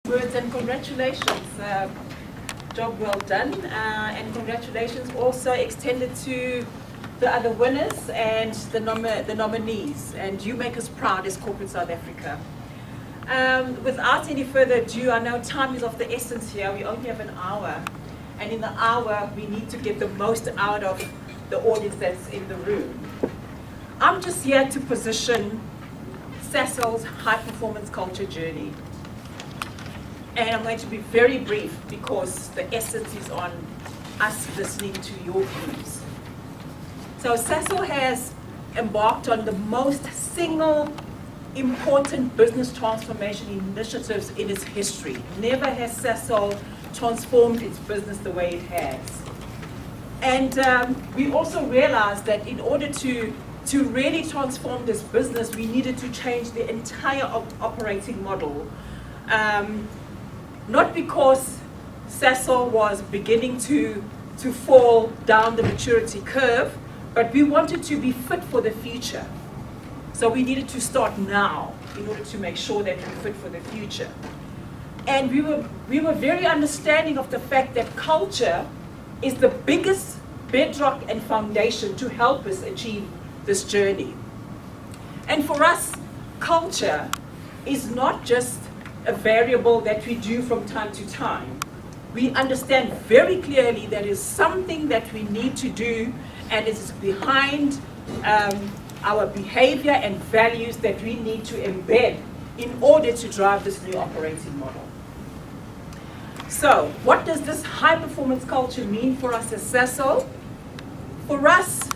Words and congratulations. Job well done. And congratulations also extended to the other winners and the nominees. And you make us proud as Corporate South Africa. Without any further ado, I know time is of the essence here. We only have an hour. And in the hour, we need to get the most out of the audience that's in the room. I'm just here to position Sasol's high-performance culture journey. And I'm going to be very brief because the essence is on us listening to your views. So Sasol has embarked on the most single important business transformation initiatives in its history. Never has Sasol transformed its business the way it has. And we also realized that in order to really transform this business, we needed to change the entire operating model. Not because Sasol was beginning to fall down the maturity curve, but we wanted to be fit for the future. So we needed to start now in order to make sure that we're fit for the future. And we were very understanding of the fact that culture is the biggest bedrock and foundation to help us achieve this journey. And for us, culture is not just a variable that we do from time to time. We understand very clearly that is something that we need to do, and it is behind our behavior and values that we need to embed in order to drive this new operating model. So, what does this high-performance culture mean for us as Sasol? For us,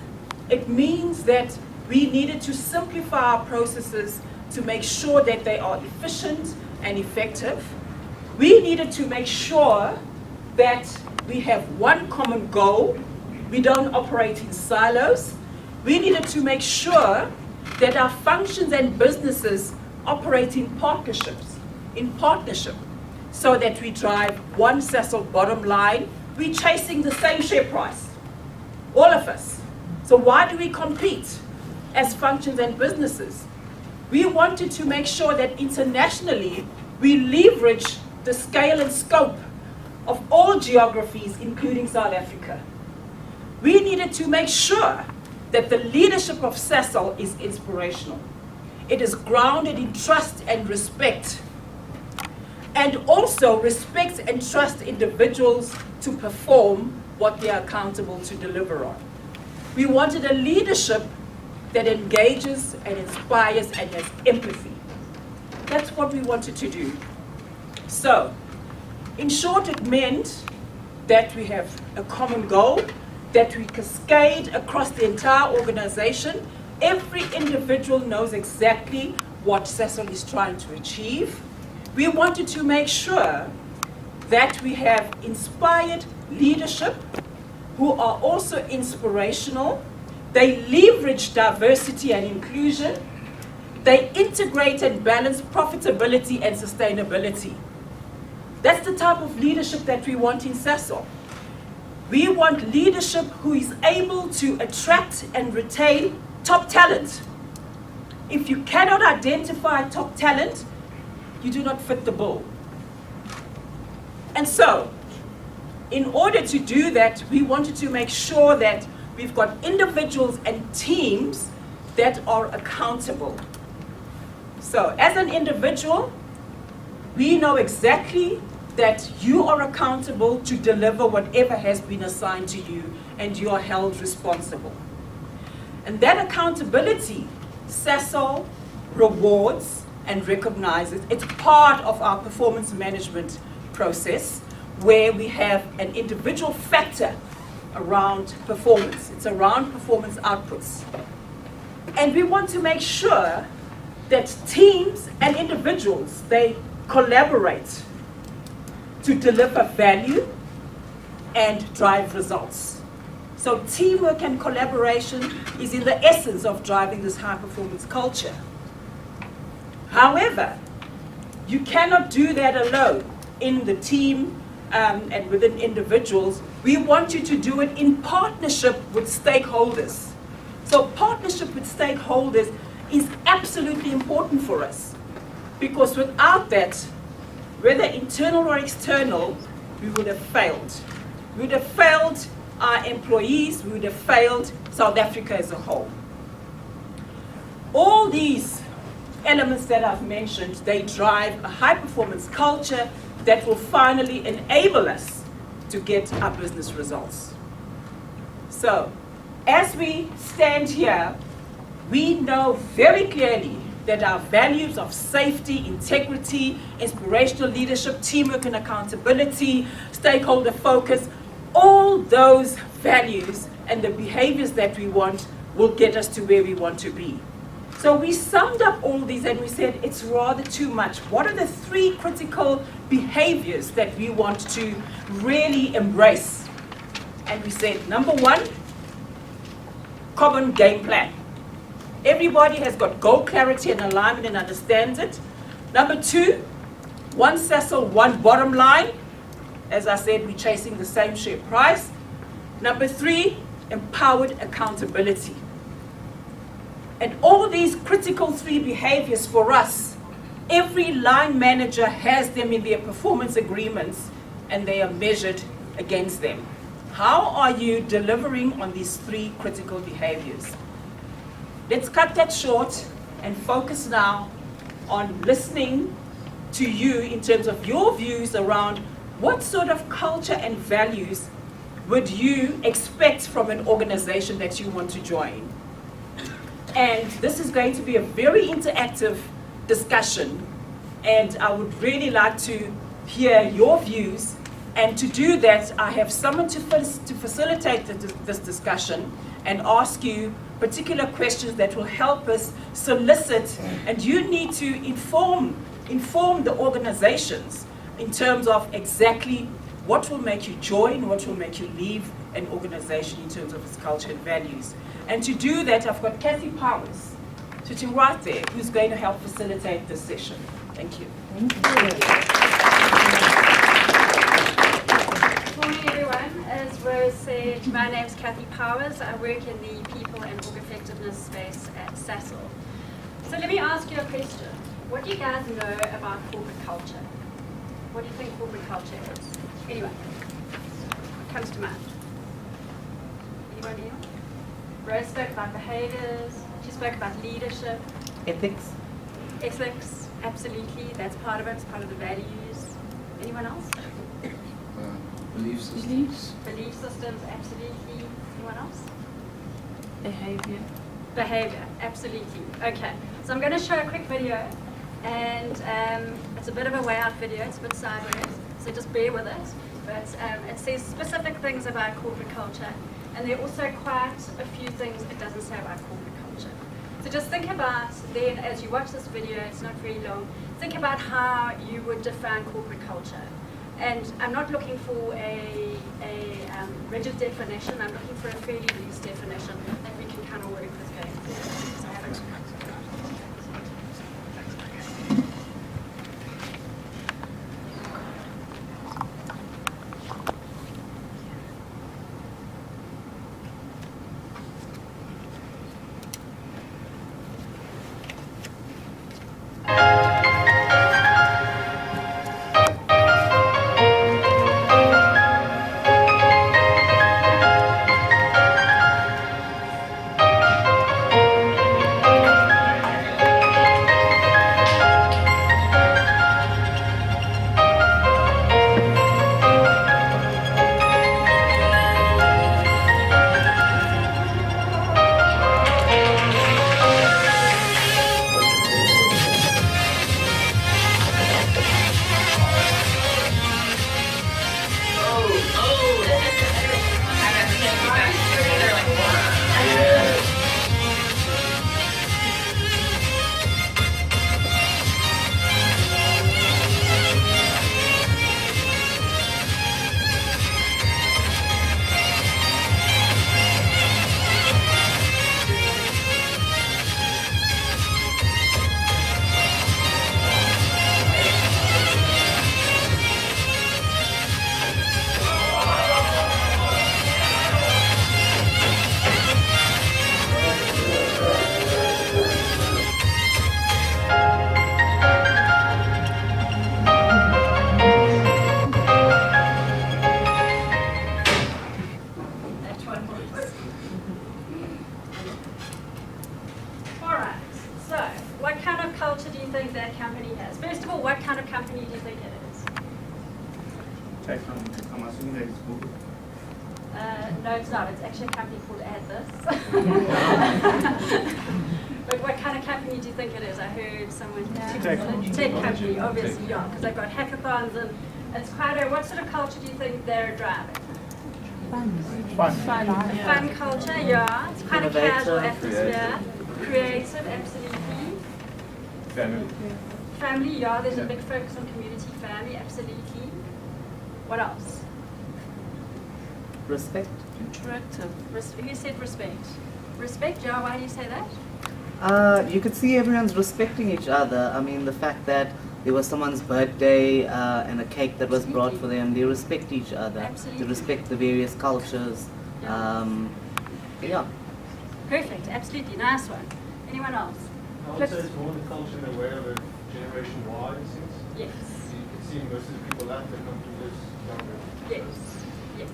it means that we needed to simplify our processes to make sure that they are efficient and effective. We needed to make sure that we have one common goal. We don't operate in silos. We needed to make sure that our functions and businesses operate in partnership, so that we drive one Sasol bottom line. We're chasing the same share price, all of us. So why do we compete as functions and businesses? We wanted to make sure that internationally we leverage the scale and scope of all geographies, including South Africa. We needed to make sure that the leadership of Sasol is inspirational. It is grounded in trust and respect, and also respects and trusts individuals to perform what they are accountable to deliver on. We wanted a leadership that engages and inspires and has empathy. That's what we wanted to do. So, in short, it meant that we have a common goal, that we cascade across the entire organization. Every individual knows exactly what Sasol is trying to achieve. We wanted to make sure that we have inspired leadership who are also inspirational. They leverage diversity and inclusion. They integrate and balance profitability and sustainability. That's the type of leadership that we want in Sasol. We want leadership who is able to attract and retain top talent. If you cannot identify top talent, you do not fit the bill. And so, in order to do that, we wanted to make sure that we've got individuals and teams that are accountable. So, as an individual, we know exactly that you are accountable to deliver whatever has been assigned to you, and you are held responsible. And that accountability, Sasol rewards and recognizes. It's part of our performance management process, where we have an individual factor around performance. It's around performance outputs. And we want to make sure that teams and individuals, they collaborate to deliver value and drive results. So teamwork and collaboration is in the essence of driving this high-performance culture. However, you cannot do that alone in the team and within individuals. We want you to do it in partnership with stakeholders. So partnership with stakeholders is absolutely important for us, because without that, whether internal or external, we would have failed. We would have failed our employees, we would have failed South Africa as a whole. All these elements that I've mentioned, they drive a high-performance culture that will finally enable us to get our business results. So, as we stand here, we know very clearly that our values of safety, integrity, inspirational leadership, teamwork and accountability, stakeholder focus, all those values and the behaviors that we want will get us to where we want to be. So we summed up all these and we said it's rather too much. What are the 3 critical behaviors that we want to really embrace? And we said, number 1, common game plan. Everybody has got goal clarity and alignment and understands it. Number 2, one Sasol, one bottom line. As I said, we're chasing the same share price. Number 3, empowered accountability. And all these critical 3 behaviors for us, every line manager has them in their performance agreements and they are measured against them. How are you delivering on these 3 critical behaviors? Let's cut that short and focus now on listening to you in terms of your views around what sort of culture and values would you expect from an organization that you want to join. And this is going to be a very interactive discussion, and I would really like to hear your views. And to do that, I have someone to facilitate this discussion and ask you particular questions that will help us solicit, and you need to inform the organizations in terms of exactly what will make you join, what will make you leave an organization in terms of its culture and values. And to do that, I've got Kathy Powers sitting right there, who's going to help facilitate this session. Thank you. Thank you. Good morning, everyone. As Rose said, my name is Kathy Powers. I work in the people and org effectiveness space at Sasol. So let me ask you a question. What do you guys know about corporate culture? What do you think corporate culture is? Anyway, what comes to mind? Anyone else? Rose spoke about behaviors. She spoke about leadership. Ethics. Ethics, absolutely. That's part of it. It's part of the values. Anyone else? Belief systems. Belief systems, absolutely. Anyone else? Behavior. Behavior, absolutely. Okay, so I'm going to show a quick video, and it's a bit of a way out video. It's a bit sideways, so just bear with it. But it says specific things about corporate culture, and there are also quite a few things it doesn't say about corporate culture. So just think about then, as you watch this video, it's not very long, think about how you would define corporate culture. And I'm not looking for a rigid definition, I'm looking for a fairly loose definition that we can kind of work with going forward. So have a look. I'm assuming that it's Google. No, it's not. It's actually a company called Add This. But what kind of company do you think it is? I heard someone. Tech company, obviously, yeah, because they've got hackathons and it's quite a. What sort of culture do you think they're driving? Fun culture, yeah. It's quite a casual atmosphere. Creative, absolutely. Family, yeah. There's a big focus on community, family, absolutely. What else? Respect. Interactive. Who said respect? Respect, yeah. Why do you say that? You could see everyone's respecting each other. I mean, the fact that there was someone's birthday and a cake that was brought for them, they respect each other. Absolutely. They respect the various cultures. Yeah. Perfect, absolutely. Nice one. Anyone else? I would say it's more the culture and aware of it generation Y, in a sense. Yes. You can see most of the people that come to this younger. Yes. Yes.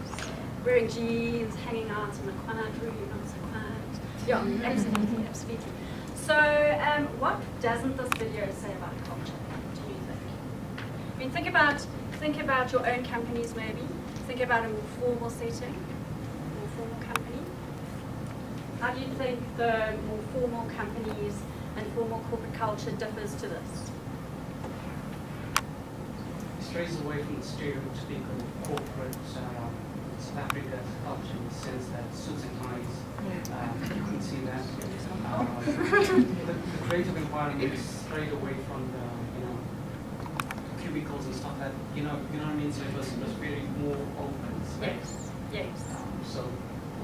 Wearing jeans, hanging out in the quiet room, not so quiet. Yeah, absolutely, absolutely. So, what doesn't this video say about culture, do you think? I mean, think about your own companies maybe. Think about a more formal setting, more formal company. How do you think the more formal companies and formal corporate culture differs to this? It strays away from the stereotypical corporate South Africa culture in the sense that suits and ties. You can see that. The creative environment is strayed away from the cubicles and stuff that you know what I mean. So it was very more open space. Yes. So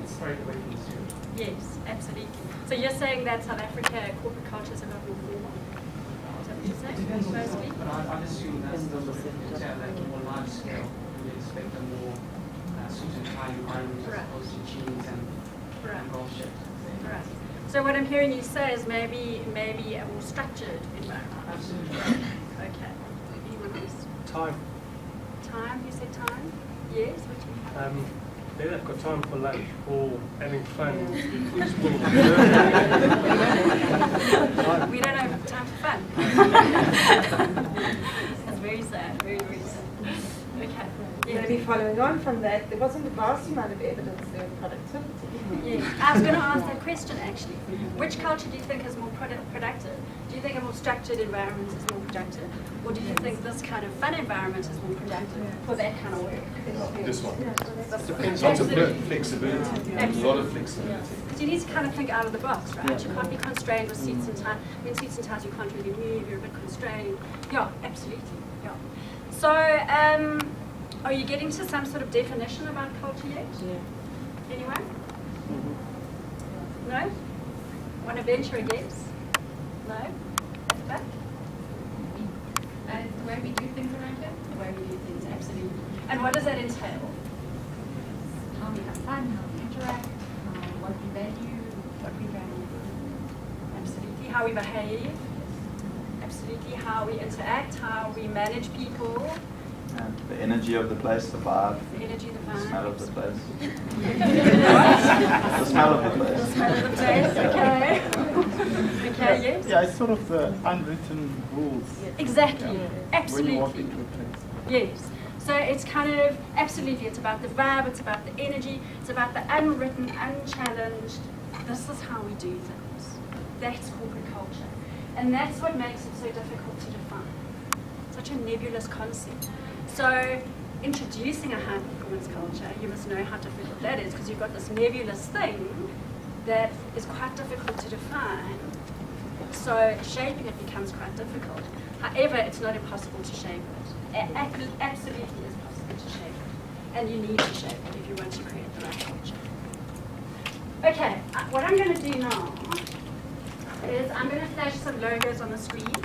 it's strayed away from the stereotype. Yes, absolutely. So you're saying that South Africa corporate culture is a lot more formal? Is that what you're saying? It depends on the Mostly? but I'd assume that's the more large scale. We expect a more suit and tie environment as opposed to jeans and golf shirts. Right. So what I'm hearing you say is maybe a more structured environment. Absolutely. Okay. Anyone else? Time. Time? You said time? Yes. What do you have? Maybe they've got time for lunch or having fun. We don't have time for fun. That's very sad. Very, very sad. Okay. Maybe following on from that, there wasn't a vast amount of evidence there of productivity. Yes. I was going to ask that question actually. Which culture do you think is more productive? Do you think a more structured environment is more productive? Or do you think this kind of fun environment is more productive for that kind of work? This one. Depends Lots of flexibility. A lot of flexibility. Because you need to kind of think out of the box, right? You can't be constrained with seats and ties. I mean, seats and ties you can't really move, you're a bit constrained. Yeah, absolutely. Yeah. So, are you getting to some sort of definition about culture yet? Yeah. Anyone? No? Want to venture a guess? No? At the back? And where we do things around it, Where we do things, absolutely. And what does that entail? how we have fun, how we interact, what we value. What we value. Absolutely. How we behave. Absolutely. How we interact, how we manage people. The energy of the place, the vibe, The energy, the the vibe. smell of the place. The The smell of the place. smell of the place, okay. Okay, yes? Yeah, it's sort of the unwritten rules Exactly. when you Absolutely. walk into a place. Yes. So it's kind of, absolutely, it's about the vibe, it's about the energy, it's about the unwritten, unchallenged, this is how we do things. That's corporate culture. And that's what makes it so difficult to define. Such a nebulous concept. So introducing a high performance culture, you must know how difficult that is because you've got this nebulous thing that is quite difficult to define. So shaping it becomes quite difficult. However, it's not impossible to shape it. It absolutely is possible to shape it. And you need to shape it if you want to create the right culture. Okay, what I'm going to do now is I'm going to flash some logos on the screen.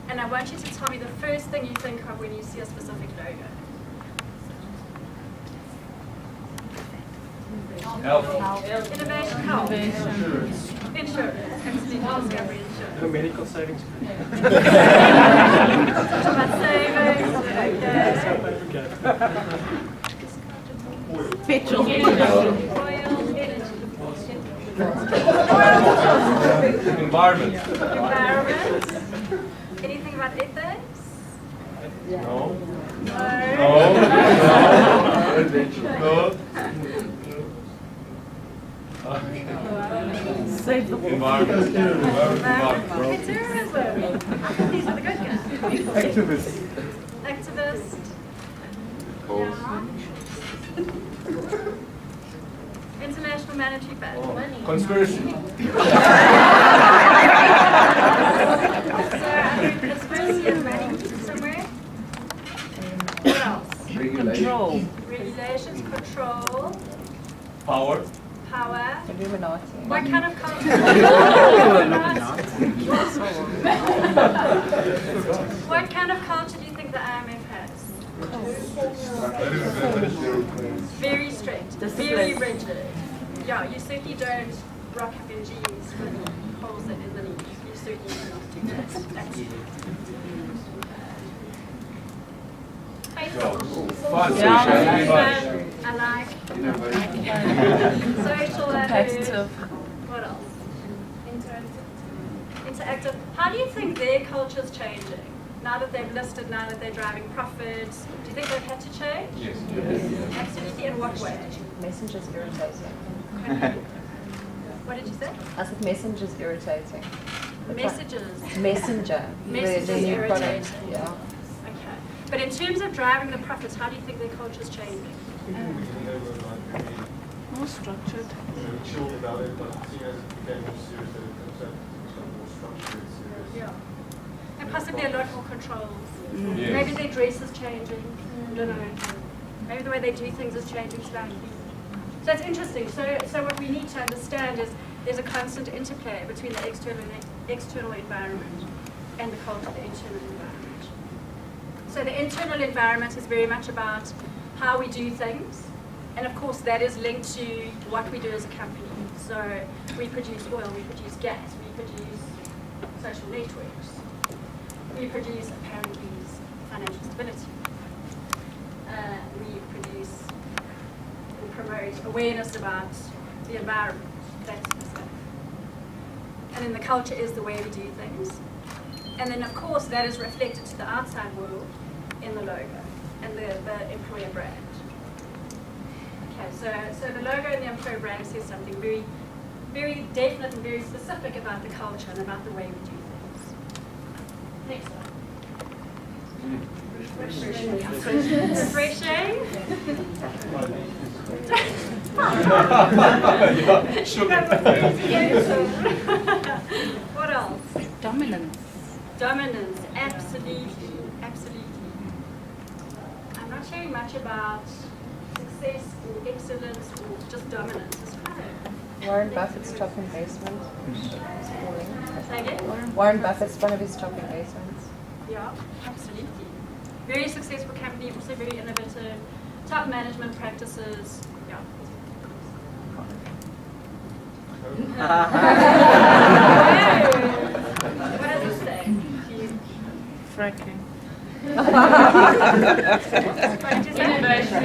And I want you to tell me the first thing you think of when you see a specific logo. Health. Innovation, health. Insurance. Insurance. Absolutely. Discovery insurance. The medical savings. About savings. Okay. Petrol. Oil, energy. Environment. Environment. Anything about ethics? No. No. No. No. Save the world. Environment. Terrorism. These are the good guys. Activists. Activist. Yeah. International Monetary Fund. Conspiracy. So I think conspiracy and money somewhere. What else? Regulation. Regulations, control, Power. power. Illuminati. What kind of culture? What kind of culture do you think the IMF has? Very strict, very rigid. Yeah, you certainly don't rock up in jeans with holes in the knees. You certainly do not do that. Absolutely. Fun. I like social Competitive. What else? Interactive. How do you think their culture's changing? Now that they've listed, now that they're driving profits, do you think they've had to change? Yes. Absolutely. In what way? Messenger's irritating. What did you say? I said messenger's irritating. Messages. Messenger. Messages the new product. irritating. Yeah. Okay. But in terms of driving the profits, how do you think their culture's changing? More structured. Chilled about it, but seeing as it became more serious, that it comes out more structured, serious. Yeah. And possibly a lot more controls. Yes. Maybe their dress is changing. I don't know. Maybe the way they do things is changing slightly. So it's interesting. So what we need to understand is there's a constant interplay between the external environment and the culture, the internal environment. So the internal environment is very much about how we do things. And of course that is linked to what we do as a company. So we produce oil, we produce gas, we produce social networks. We produce apparently financial stability. We produce or promote awareness about the environment, that sort of stuff. And then the culture is the way we do things. And then of course that is reflected to the outside world in the logo and the employer brand. Okay, so the logo and the employer brand says something very, very definite and very specific about the culture and about the way we do things. Next one. Refreshing. What else? Dominance. Dominance, absolutely, absolutely. I'm not sharing much about success or excellence or just dominance. It's kind of Warren Buffett's top investment. It's falling. Say again? Warren Buffett's one of his top investments. Yeah, absolutely. Very successful company, also very innovative, top management practices. Yeah. What does it say? Fracking. Innovation.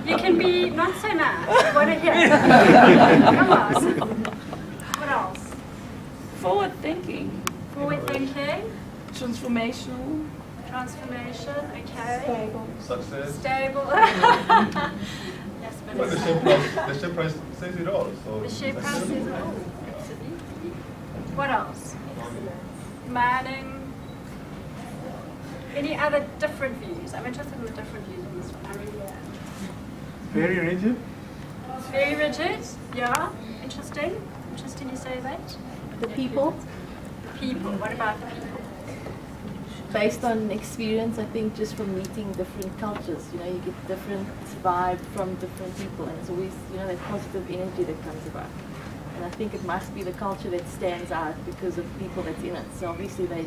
You can be not so nice. What a hit. Come on. What else? Forward thinking. Forward thinking. Transformational. Transformation. Okay. Success. Stable. Yes, but But it's the share price says it all. So the share price is all. Absolutely. What else? Mining. Any other different views? I'm interested in the different views on this one. I really am. Very rigid. Very rigid. Yeah. Interesting. Interesting you say that. The people, The people. What about the people? based on experience, I think just from meeting different cultures, you get different vibe from different people, and it's always, that positive energy that comes about. And I think it must be the culture that stands out because of the people that's in it. So obviously they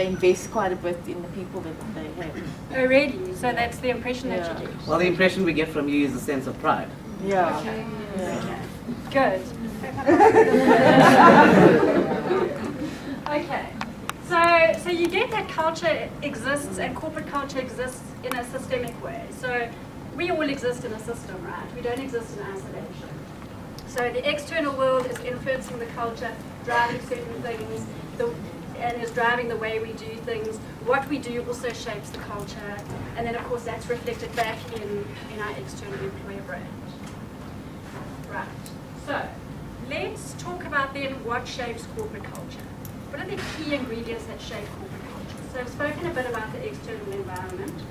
invest quite a bit in the people that they have. Oh, really? So that's the impression that you get? Well, the impression we get from you is a sense of pride. Yeah. Okay. Good. Okay. So you get that culture exists and corporate culture exists in a systemic way. So we all exist in a system, right? We don't exist in isolation. So the external world is influencing the culture, driving certain things. and is driving the way we do things. What we do also shapes the culture, and then of course that's reflected back in our external employer brand. Right. So let's talk about then what shapes corporate culture. What are the key ingredients that shape corporate culture? So I've spoken a bit about the external environment.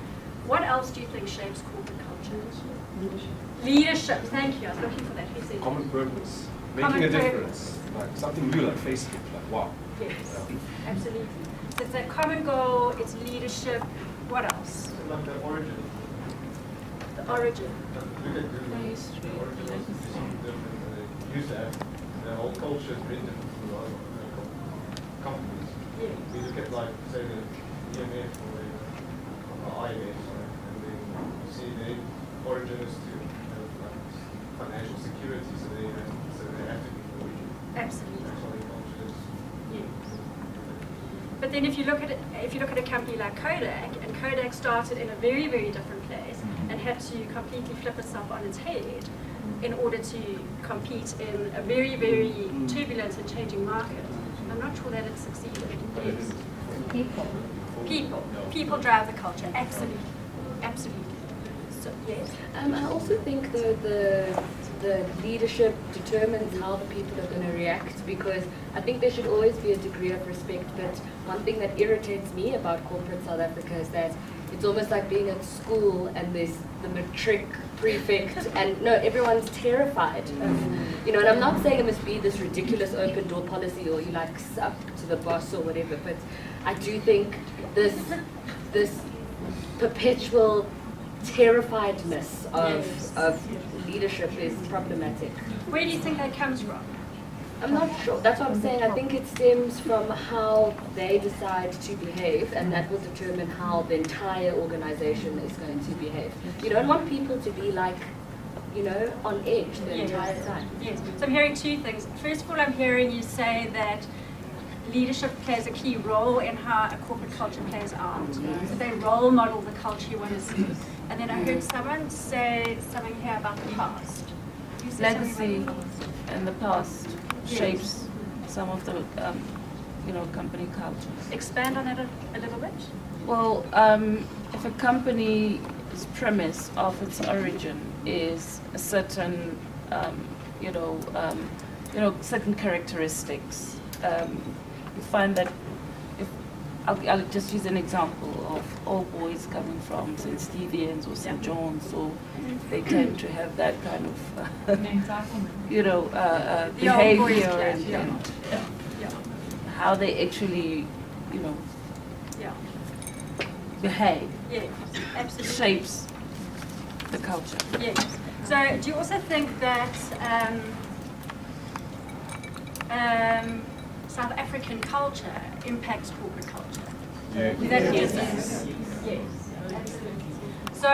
What else do you think shapes corporate culture? Leadership. Thank you. I was looking for that. Who said Common purpose. Common Making a purpose. difference. Like something new like Facebook. Like wow. Yes, absolutely. So it's a common goal, it's leadership. What else? Like the origin. The origin. Look at Google. The origin is something different than they used to have. The whole culture is very different from a lot of companies. Yes. We look at like say the EMF or the IMF, and then you see the origin is to have like financial security, so they have to be Norwegian. Absolutely. That's why the culture is. Yes. But then if you look at a company like Kodak, and Kodak started in a very, very different place and had to completely flip itself on its head in order to compete in a very, very turbulent and changing market. I'm not sure that it succeeded. Yes. People drive the culture. Absolutely. So, yes. I also think the leadership determines how the people are going to react, because I think there should always be a degree of respect. But one thing that irritates me about corporate South Africa is that it's almost like being at school and there's the matric prefect and no, everyone's terrified of, and I'm not saying it must be this ridiculous open door policy or you like suck to the boss or whatever, but I do think this perpetual terrifiedness of leadership is problematic. Where do you think that comes from? I'm not sure. That's what I'm saying. I think it stems from how they decide to behave, and that will determine how the entire organization is going to behave. You don't want people to be like, on edge the entire time. Yes. So I'm hearing two things. First of all, I'm hearing you say that leadership plays a key role in how a corporate culture plays out. So they role model the culture you want to see. And then I heard someone say something here about the past. You said Legacy something about the past. in the past shapes some of the, company cultures. Expand on that a little bit. Well, if a company's premise of its origin is a certain, certain characteristics, you find that I'll just use an example of all boys coming from St. Stephen's or St. John's, so they tend to have that kind of, behavior and how they actually, behave. Yes, absolutely. Shapes the culture. Yes. So do you also think that South African culture impacts corporate culture? Yes. Absolutely. So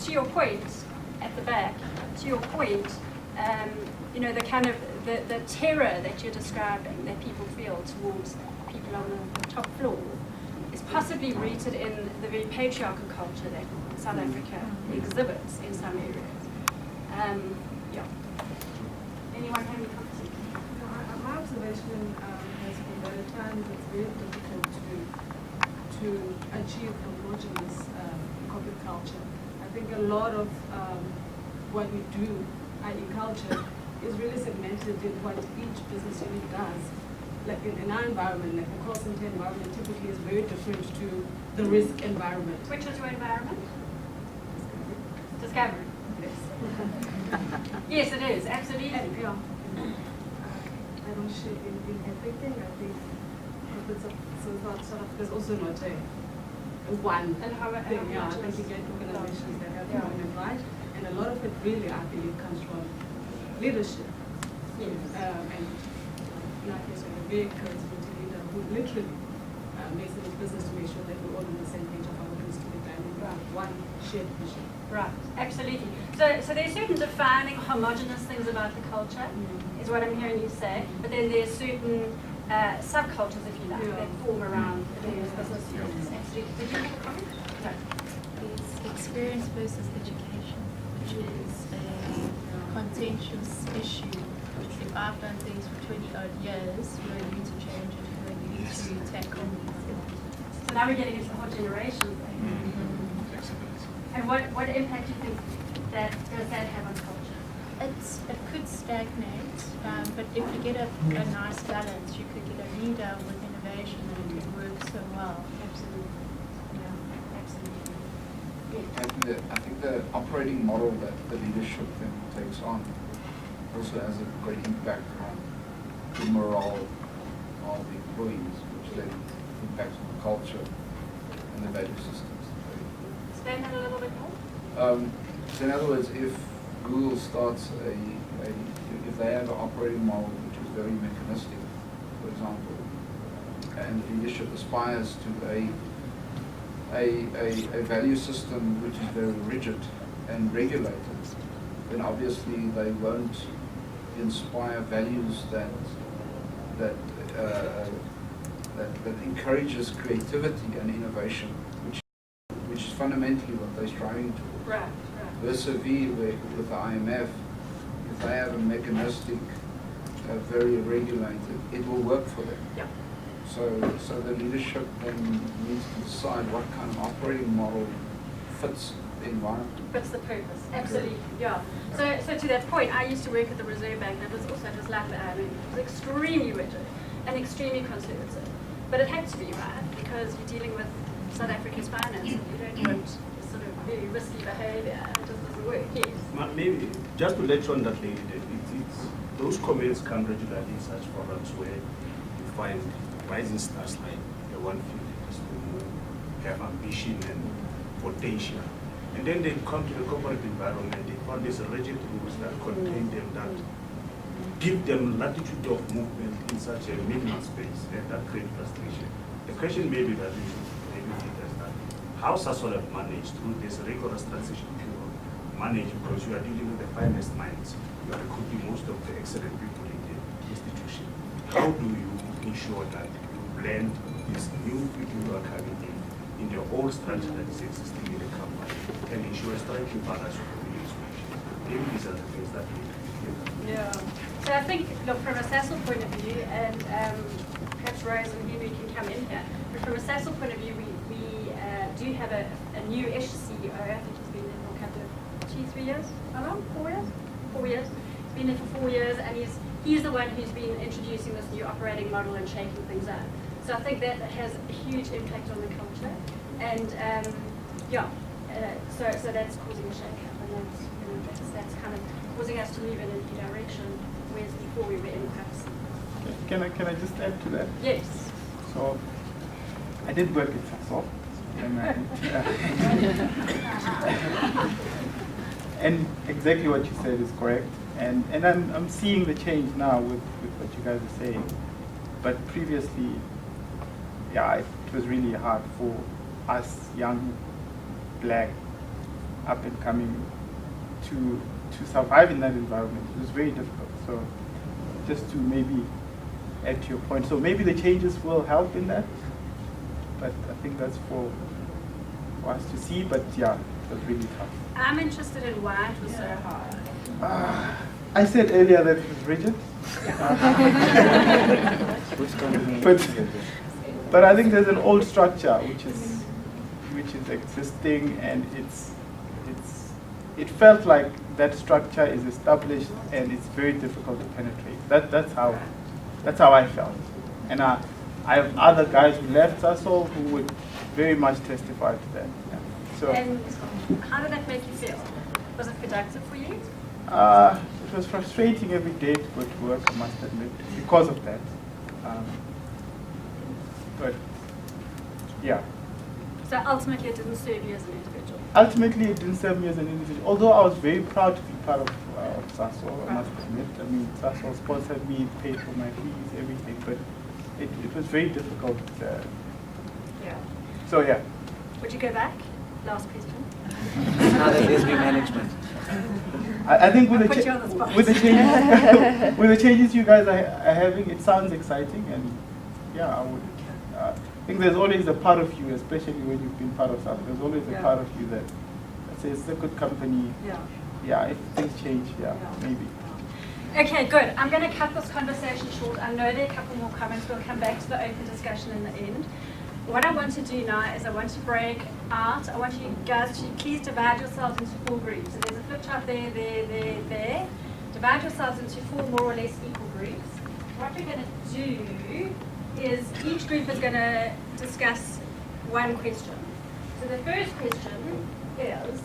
to your point at the back, the kind of the terror that you're describing that people feel towards people on the top floor is possibly rooted in the very patriarchal culture that South Africa exhibits in some areas. Anyone have any comments? My observation has been that at times it's very difficult to achieve homogeneous corporate culture. I think a lot of what we do, i.e. culture, is really segmented in what each business unit does. Like in our environment, like the call center environment typically is very different to the risk environment. Which is your environment? Discovery. Yes. Yes, it is, absolutely. Yeah. I don't share in my thinking. I think it's not sort of, there's also not a one and how thing. Yeah, I think you get organizations that have one and right, and a lot of it really, I believe, comes from leadership. Yes. And like you said, a very charismatic leader who literally makes it his business to make sure that we're all on the same page of how it needs to be done and have one shared vision. Right, absolutely. So there's certain defining homogenous things about the culture, is what I'm hearing you say, but then there's certain subcultures, if you like, that form around the various business units. Absolutely. Did you have a comment? No. It's experience versus education, which is a contentious issue. If I've done things for 20 odd years, you don't need to change it, you don't need to tackle. So now we're getting into the whole generation thing. And what impact do you think does that have on culture? It could stagnate, but if you get a nice balance, you could get a leader with innovation and it could work so well. Absolutely. Yeah, absolutely. I think the operating model that the leadership then takes on also has a great impact on the morale of the employees, which then impacts on the culture and the value systems. Explain that a little bit more. So in other words, if Google starts if they have an operating model which is very mechanistic, for example, and the leadership aspires to a value system which is very rigid and regulated, then obviously they won't inspire values that encourages creativity and innovation, which is fundamentally what they're striving to. Right. Persevere with the IMF, if they have a mechanistic, very regulated, it will work for them. Yeah. So the leadership then needs to decide what kind of operating model fits the environment. Fits the purpose. Absolutely. Yeah. So to that point, I used to work at the Reserve Bank, and it was also just like the IMF. It was extremely rigid and extremely conservative. But it had to be, right? Because you're dealing with South Africa's finance, and you don't want sort of very risky behavior. It just doesn't work. Yes. Maybe just to let you on that lady, those comments come regularly in such forums where you find rising stars like the one who have ambition and potential. And then they come to the corporate environment, they find these rigid rules that contain them, that give them latitude of movement in such a minimal space, and that create frustration. The question may be that we should maybe think as that how Sasol have managed through this rigorous transition period, because you are dealing with the finest minds, you are recruiting most of the excellent people in the institution. How do you ensure that you blend these new people who are coming in the old structure that is existing in the company and ensure a striking balance of the institution? Maybe these are the things that we need to do. Yeah. So I think, look, from a Sasol point of view, and perhaps Rose and Henry can come in here, but from a Sasol point of view, we do have a new-ish CEO. I think he's been there for a couple of 2-3 years. How long? 4 years? 4 years. He's been there for 4 years, and he's the one who's been introducing this new operating model and shaking things up. So I think that has a huge impact on the culture, and so that's causing a shake-up, and that's kind of causing us to move in a new direction, whereas before we were in perhaps. Can I just add to that? Yes. So I did work at Sasol, and exactly what you said is correct. And I'm seeing the change now with what you guys are saying. But previously, it was really hard for us young, black, up and coming to survive in that environment. It was very difficult. So just to maybe add to your point, so maybe the changes will help in that. But I think that's for us to see. But yeah, it was really tough. I'm interested in why it was so hard. I said earlier that it was rigid. But I think there's an old structure which is existing, and it felt like that structure is established and it's very difficult to penetrate. That's how I felt. And I have other guys who left Sasol who would very much testify to that. Yeah. So. And how did that make you feel? Was it productive for you? It was frustrating every day to go to work, I must admit, because of that. But yeah. So ultimately it didn't serve you as an individual? Ultimately it didn't serve me as an individual, although I was very proud to be part of Sasol, I must admit. I mean, Sasol sponsored me, paid for my fees, everything, but it was very difficult. Yeah. So yeah. Would you go back? Last question. Now that there's new management. I think with the changes you guys are having, it sounds exciting, and yeah, I would. I think there's always a part of you, especially when you've been part of something. There's always a part of you that says it's a good company. Yeah, if things change, maybe. Okay, good. I'm going to cut this conversation short. I know there are a couple more comments. We'll come back to the open discussion in the end. What I want to do now is I want to break out. I want you guys to please divide yourselves into 4 groups. So there's a flip chart there, there. Divide yourselves into 4 more or less equal groups. What we're going to do is each group is going to discuss one question. So the first question is,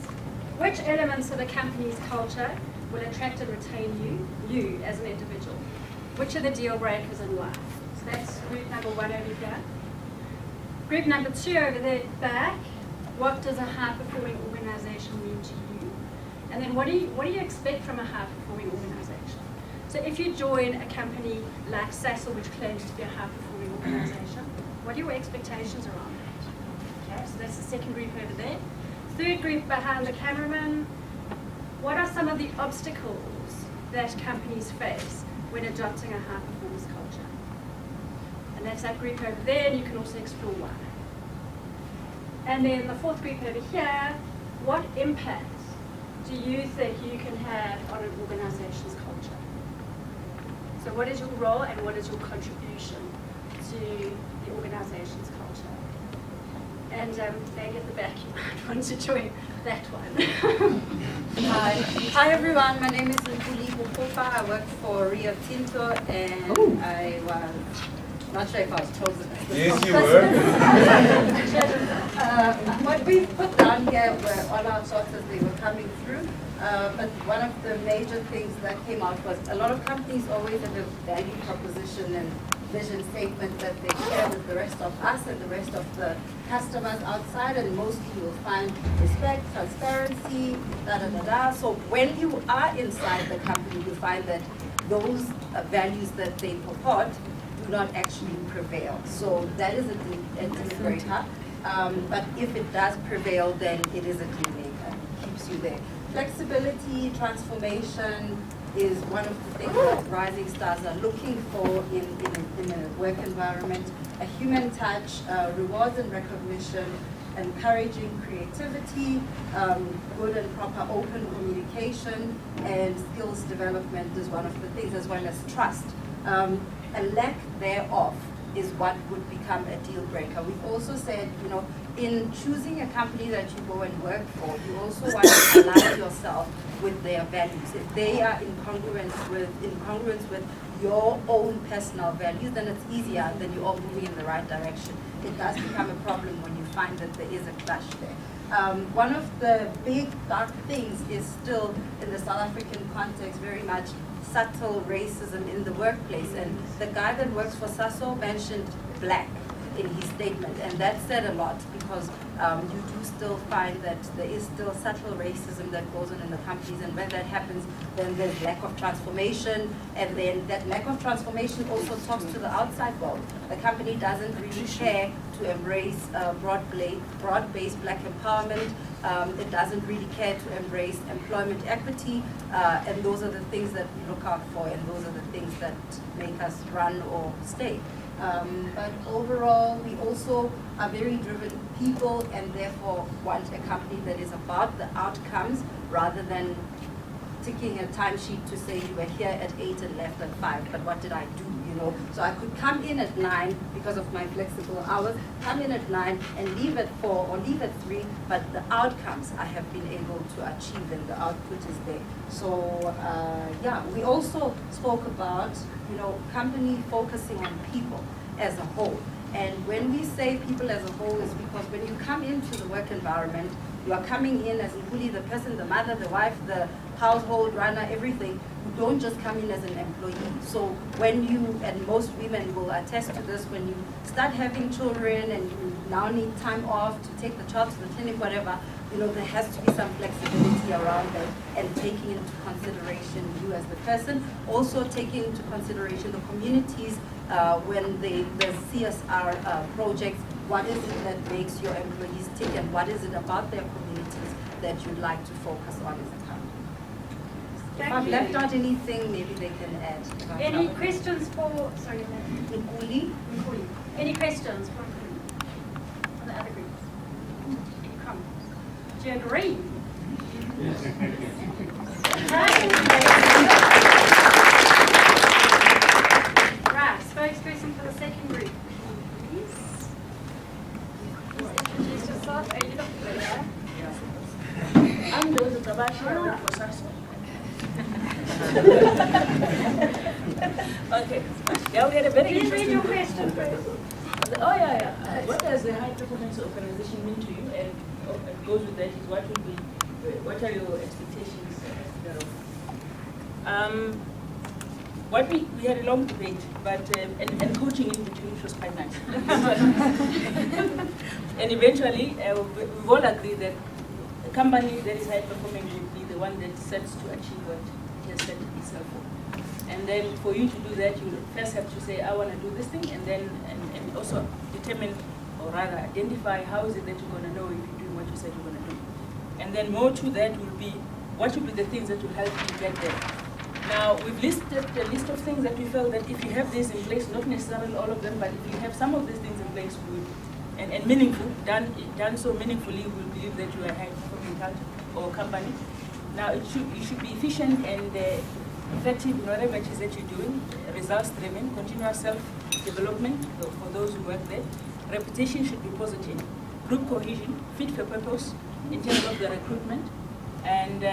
which elements of a company's culture will attract and retain you as an individual? Which are the deal breakers in life? So that's group number 1 over here. Group number 2 over there back, what does a high-performing organization mean to you? And then what do you expect from a high-performing organization? So if you join a company like Sasol, which claims to be a high-performing organization, what are your expectations around that? Okay, so that's the second group over there. Third group behind the cameraman, what are some of the obstacles that companies face when adopting a high-performance culture? And that's that group over there, and you can also explore why. And then the fourth group over here, what impact do you think you can have on an organization's culture? So what is your role and what is your contribution to the organization's culture? And Meg at the back, you might want to join that one. Hi everyone, my name is Nkuli Bukofa. I work for Rio Tinto and I was not sure if I was chosen. Yes, you were. What we put down here were all our thoughts as they were coming through. But one of the major things that came out was a lot of companies always have a value proposition and vision statement that they share with the rest of us and the rest of the customers outside, and mostly you'll find respect, transparency, da-da-da-da. So when you are inside the company, you find that those values that they purport do not actually prevail. So that is a deal breaker. But if it does prevail, then it is a deal maker. It keeps you there. Flexibility, transformation is one of the things that rising stars are looking for in a work environment. A human touch, rewards and recognition, encouraging creativity, good and proper open communication, and skills development is one of the things, as well as trust. A lack thereof is what would become a deal breaker. We've also said, you know, in choosing a company that you go and work for, you also want to align yourself with their values. If they are in congruence with your own personal values, then it's easier, then you're all moving in the right direction. It does become a problem when you find that there is a clash there. One of the big dark things is still, in the South African context, very much subtle racism in the workplace. And the guy that works for Sasol mentioned black in his statement, and that said a lot, because you do still find that there is still subtle racism that goes on in the companies, and when that happens, then there's lack of transformation, and then that lack of transformation also talks to the outside world. The company doesn't really care to embrace broad-based black empowerment. It doesn't really care to embrace employment equity, and those are the things that we look out for, and those are the things that make us run or stay. But overall, we also are very driven people, and therefore want a company that is about the outcomes rather than ticking a timesheet to say you were here at 8 and left at 5, but what did I do, you know? So I could come in at 9 because of my flexible hours, come in at 9 and leave at 4 or leave at 3, but the outcomes I have been able to achieve and the output is there. So yeah, we also spoke about, you know, company focusing on people as a whole. And when we say people as a whole, is because when you come into the work environment, you are coming in as Nkuli, the person, the mother, the wife, the household runner, everything. You don't just come in as an employee. So when you, and most women will attest to this, when you start having children and you now need time off to take the child to the clinic, whatever, you know, there has to be some flexibility around that, and taking into consideration you as the person, also taking into consideration the communities when the CSR projects, what is it that makes your employees tick, and what is it about their communities that you'd like to focus on as a company? If I've left out anything, maybe they can add. Any questions for, sorry, Nkuli? Any questions from the other groups? Any comments? Do you agree? Yes. I'm Dr. Tabashi, I work for Sasol. Okay, yeah, we had a very interesting... Read your question first. Oh yeah. What does a high performance organization mean to you? And it goes with that is what are your expectations thereof? We had a long debate, but and coaching in between, which was quite nice. And eventually, we've all agreed that a company that is high performing would be the one that sets to achieve what it has set itself for. And then for you to do that, you first have to say, I want to do this thing, and then and also determine, or rather identify how is it that you're going to know if you're doing what you said you're going to do. And then more to that will be, what will be the things that will help you get there. Now, we've listed a list of things that we felt that if you have these in place, not necessarily all of them, but if you have some of these things in place, and meaningful, done so meaningfully, we believe that you are a high-performing culture or company. Now, you should be efficient and effective in whatever it is that you're doing, results-driven, continuous self-development for those who work there. Reputation should be positive, group cohesion, fit for purpose in terms of the recruitment, and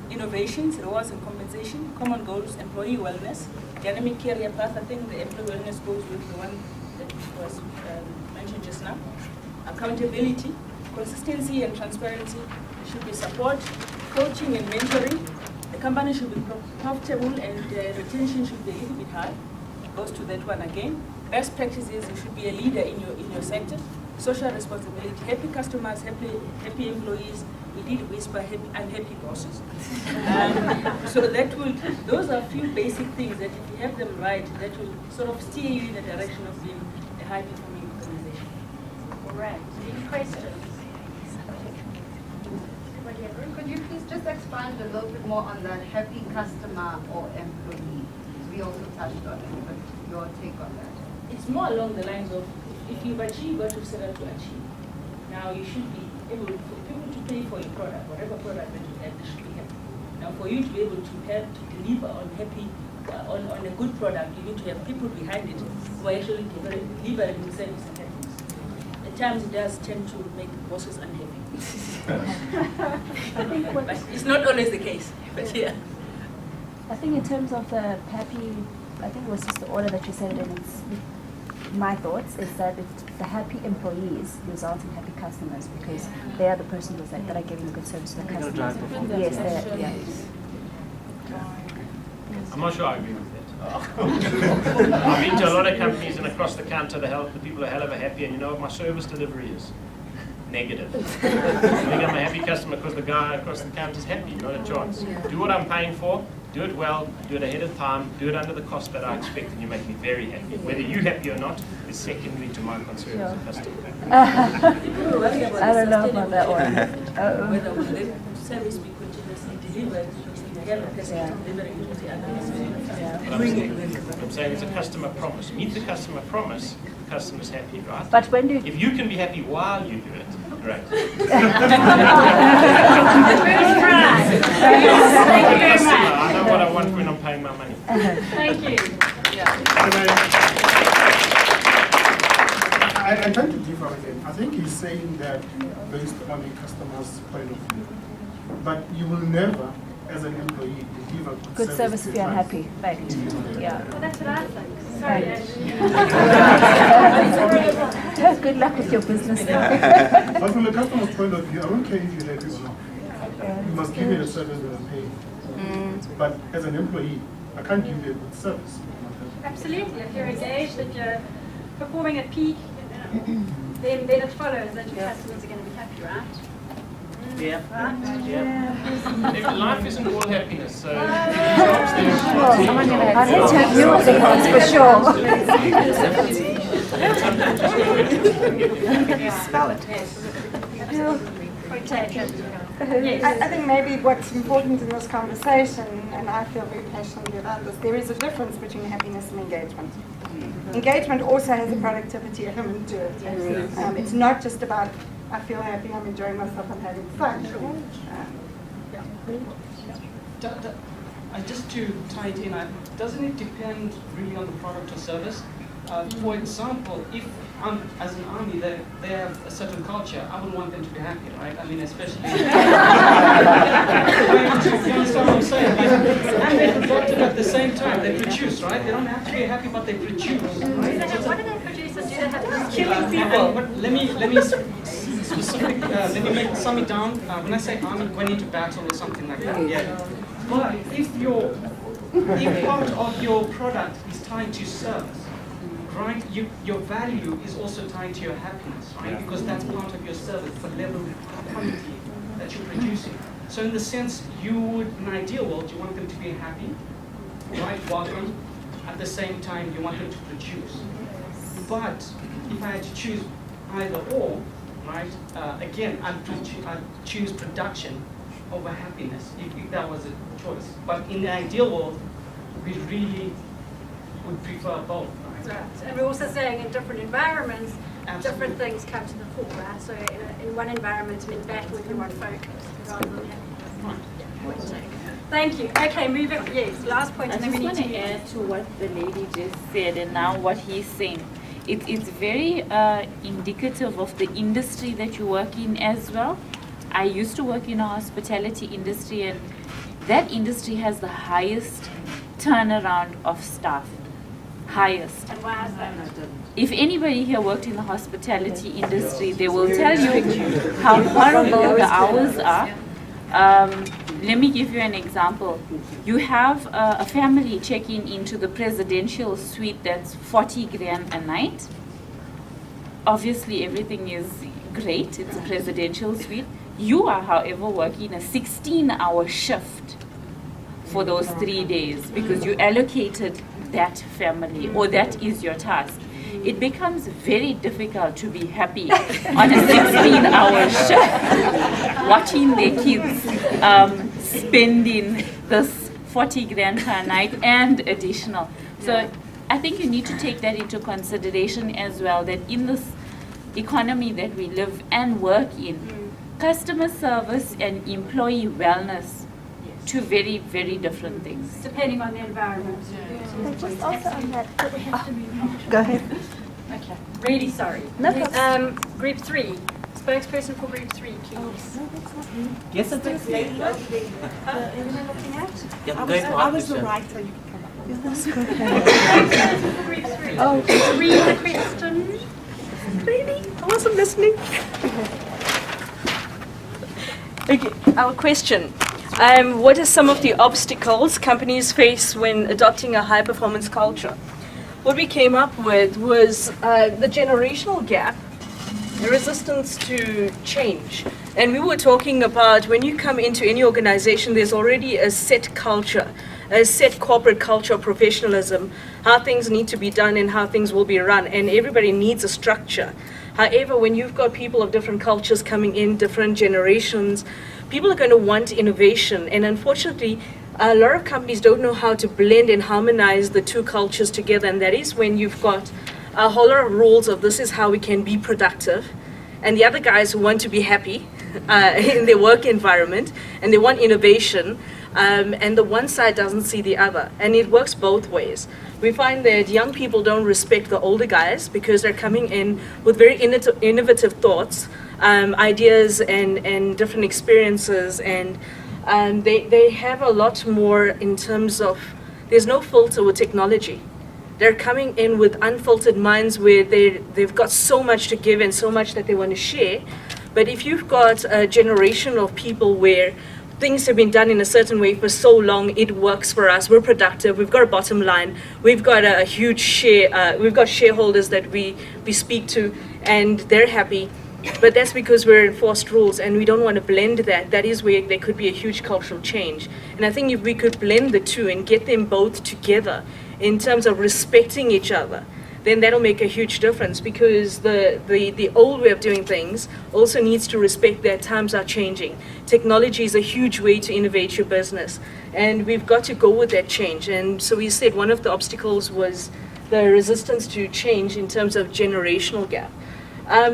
innovations, rewards and compensation, common goals, employee wellness, dynamic career path. I think the employee wellness goes with the one that was mentioned just now. Accountability, consistency and transparency should be support, coaching and mentoring. The company should be profitable and retention should be a little bit high. Goes to that one again. Best practices, you should be a leader in your sector. Social responsibility, happy customers, happy employees. We did whisper unhappy bosses. So those are a few basic things that if you have them right, that will sort of steer you in the direction of being a high-performing organization. All right. Any questions? Could you please just expand a little bit more on that happy customer or employee? We also touched on it, but your take on that. It's more along the lines of, if you've achieved what you've set out to achieve, now you should be able for people to pay for your product, whatever product that you have, they should be happy. Now for you to be able to help to deliver on a good product, you need to have people behind it who are actually delivering the service and happiness. At times it does tend to make bosses unhappy. But it's not always the case, but yeah. I think in terms of the happy, I think it was just the order that you said it in. My thoughts is that the happy employees result in happy customers because they are the persons that are giving good service to the customers. Yes, I'm not sure I agree with that. I've been to a lot of companies and across the counter, the people are hell of a happy, and you know what my service delivery is? Negative. I think I'm a happy customer because the guy across the counter is happy, not a chance. Do what I'm paying for, do it well, do it ahead of time, do it under the cost that I expect, and you make me very happy. Whether you're happy or not is secondary to my concern as a customer. I don't know about that one. Whether the service be continuously delivered, I'm saying it's a customer promise. Meet the customer promise, the customer's happy, right? But when do you... If you can be happy while you do it, great. Thank you very much. I know what I want when I'm paying my money. Thank you. I tend to differ with him. I think he's saying that based on the customer's point of view. But you will never, as an employee, deliver good service if you're unhappy. Right. Yeah. Well, that's what I think. Sorry, Ashley. Good luck with your business. But from the customer's point of view, I don't care if you're happy or not. You must give me the service that I'm paying. But as an employee, I can't give you a good service. Absolutely. If you're engaged, that you're performing at peak, then it follows that your customers are going to be happy, right? Yeah. Right? Yeah. Life isn't all happiness, so I'd hate to have you on the ones for sure. Spell it. I think maybe what's important in this conversation, and I feel very passionately about this, there is a difference between happiness and engagement. Engagement also has a productivity element to it. It's not just about, I feel happy, I'm enjoying myself, I'm having fun. Just to tie it in, doesn't it depend really on the product or service? For example, if as an army, they have a certain culture, I wouldn't want them to be happy, right? I mean, especially... you understand what I'm saying? Like, and they're productive at the same time. They produce, right? They don't have to be happy, but they produce, right? What do they produce and do they have to Killing people. But let me specific. Let me sum it down. When I say army, going into battle or something like that. Yeah. But if part of your product is tied to service, right? Your value is also tied to your happiness, right? Because that's part of your service, the level of quality that you're producing. So in the sense, you would, in an ideal world, you want them to be happy, right? Welcome. At the same time, you want them to produce. But if I had to choose either or, right? Again, I'd choose production over happiness if that was a choice. But in the ideal world, we really would prefer both. Right. And we're also saying in different environments, different things come to the fore, right? So in one environment, in battle, you want focus rather than happiness. Thank you. Okay, moving on. Yes, last point. I And then we just need want to to add to what the lady just said and now what he's saying. It's very indicative of the industry that you work in as well. I used to work in the hospitality industry, and that industry has the highest turnaround of staff. Highest. And why is that? If anybody here worked in the hospitality industry, they will tell you how horrible the hours are. Let me give you an example. You have a family checking into the presidential suite that's 40 grand a night. Obviously, everything is great. It's a presidential suite. You are, however, working a 16-hour shift for those 3 days because you allocated that family, or that is your task. It becomes very difficult to be happy on a 16-hour shift, watching their kids spending this 40 grand per night and additional. So I think you need to take that into consideration as well, that in this economy that we live and work in, customer service and employee wellness, two very, very different things. Depending on the environment. Just also on that. Go ahead. Okay, really sorry. No problem. Group 3, spokesperson for Group 3, please. Yes, it's Anyone looking at? I was the writer, you can come up. Yeah, that's good. Group 3. Oh, Read the question. Really? I wasn't listening. Okay, our question. What are some of the obstacles companies face when adopting a high-performance culture? What we came up with was the generational gap, the resistance to change. And we were talking about when you come into any organization, there's already a set culture, a set corporate culture of professionalism, how things need to be done and how things will be run, and everybody needs a structure. However, when you've got people of different cultures coming in, different generations, people are going to want innovation, and unfortunately, a lot of companies don't know how to blend and harmonize the two cultures together, and that is when you've got a whole lot of rules of this is how we can be productive, and the other guys who want to be happy in their work environment, and they want innovation, and the one side doesn't see the other, and it works both ways. We find that young people don't respect the older guys because they're coming in with very innovative thoughts, ideas and different experiences, and they have a lot more in terms of, there's no filter with technology. They're coming in with unfiltered minds where they've got so much to give and so much that they want to share. But if you've got a generation of people where things have been done in a certain way for so long, it works for us, we're productive, we've got a bottom line, we've got a huge share, we've got shareholders that we speak to, and they're happy. But that's because we're enforced rules, and we don't want to blend that. That is where there could be a huge cultural change. And I think if we could blend the two and get them both together in terms of respecting each other, then that'll make a huge difference, because the old way of doing things also needs to respect that times are changing. Technology is a huge way to innovate your business, and we've got to go with that change. And so we said one of the obstacles was the resistance to change in terms of generational gap.